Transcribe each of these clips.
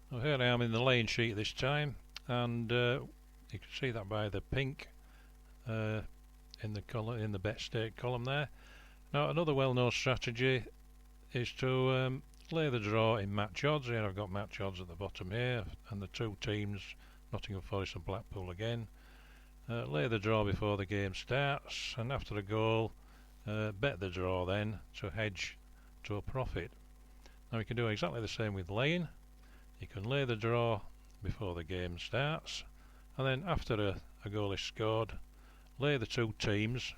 Well, here I am in the laying sheet this time, and you can see that by the pink uh, in the column, in the bet stake column there. Now, another well-known strategy is to lay the draw in match odds. Here I've got match odds at the bottom here, and the two teams, Nottingham Forest and Blackpool again. Lay the draw before the game starts, and after a goal, bet the draw then to hedge to a profit. Now, you can do exactly the same with laying. You can lay the draw before the game starts, and then after a goal is scored, lay the two teams,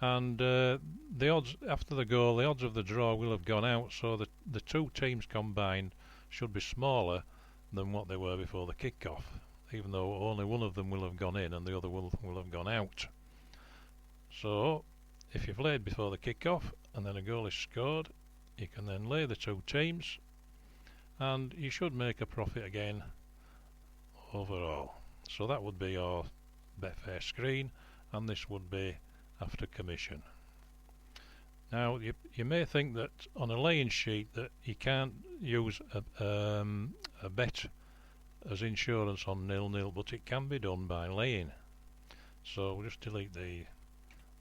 and the odds after the goal, the odds of the draw will have gone out, so that the two teams combined should be smaller than what they were before the kick-off, even though only one of them will have gone in and the other will have gone out. So if you've laid before the kick-off and then a goal is scored, you can then lay the two teams, and you should make a profit again overall. So that would be your Betfair screen, and this would be after commission. Now you may think that on a laying sheet that you can't use a bet as insurance on 0-0, but it can be done by laying. So we'll just delete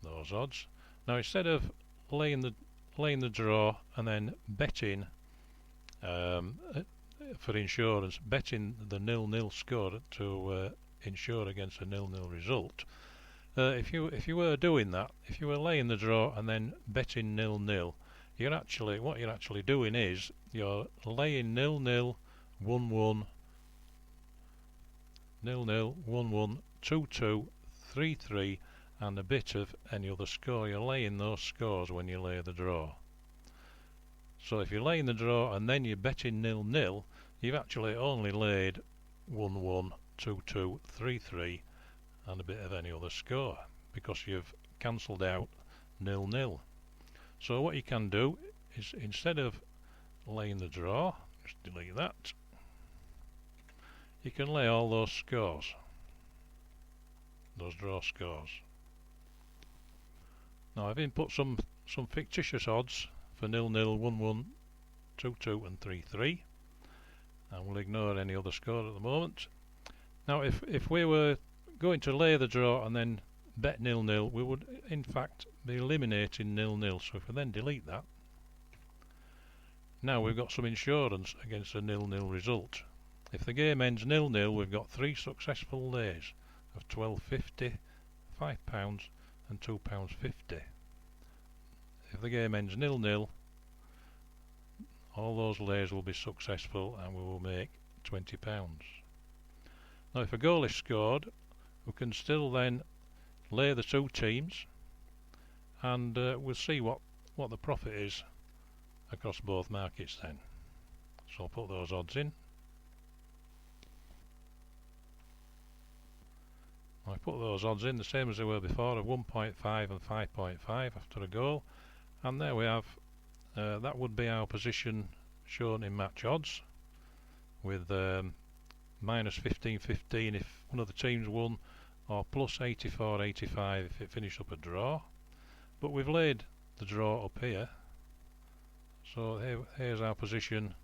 those odds. Now, instead of laying the draw and then betting for insurance, betting the 0-0 score to insure against a 0-0 result. If you were doing that, if you were laying the draw and then betting 0-0, what you're actually doing is you're laying 0-0, 1-1, 0-0, 1-1, 2-2, 3-3, and a bit of any other score. You're laying those scores when you lay the draw. So if you're laying the draw and then you're betting 0-0, you've actually only laid 1-1, 2-2, 3-3, and a bit of any other score, because you've cancelled out 0-0. So what you can do is, instead of laying the draw, just delete that, you can lay all those scores, those draw scores. Now I've input some fictitious odds for 0-0, 1-1, 2-2 and 3-3, and we'll ignore any other score at the moment. Now if we were going to lay the draw and then bet 0-0, we would in fact be eliminating 0-0. So if we then delete that, now we've got some insurance against a 0-0 result. If the game ends 0-0, we've got 3 successful lays of £12.50, £5 and £2.50. If the game ends 0-0, all those lays will be successful and we will make £20. Now if a goal is scored, we can still then lay the two teams, and we'll see what the profit is across both markets then. So I'll put those odds in. I put those odds in the same as they were before, of 1.5 and 5.5 after a goal, and there we have that would be our position shown in match odds, with minus 15.15 if one of the teams won, or plus 84.85 if it finished up a draw. But we've laid the draw up here, so here's our position.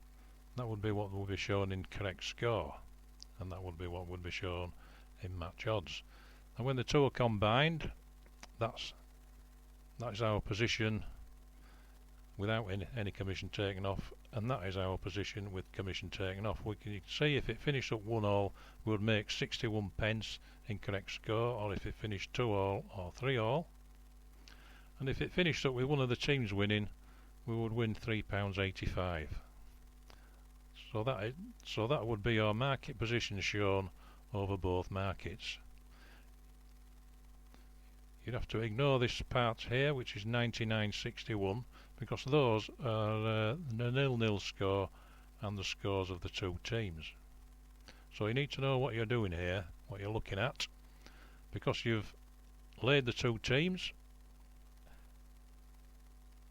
That would be what will be shown in correct score, and that would be what would be shown in match odds. And when the two are combined, that is our position without any commission taken off, and that is our position with commission taken off. We can see if it finished up 1-all, we would make 61 pence in correct score, or if it finished 2-all or 3-all, and if it finished up with one of the teams winning, we would win £3.85. So that would be our market position shown over both markets. You'd have to ignore this part here, which is 99.61, because those are the 0-0 score and the scores of the two teams. So you need to know what you're doing here, what you're looking at, because you've laid the two teams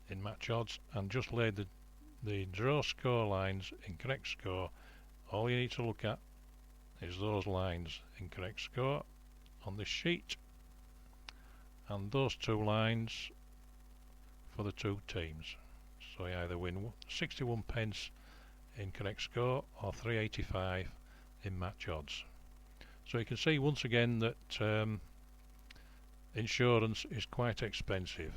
in match odds and just laid the draw score lines in correct score. All you need to look at is those lines in correct score on this sheet, and those two lines for the two teams. So you either win 61 pence in correct score or 385 in match odds. So you can see once again that insurance is quite expensive.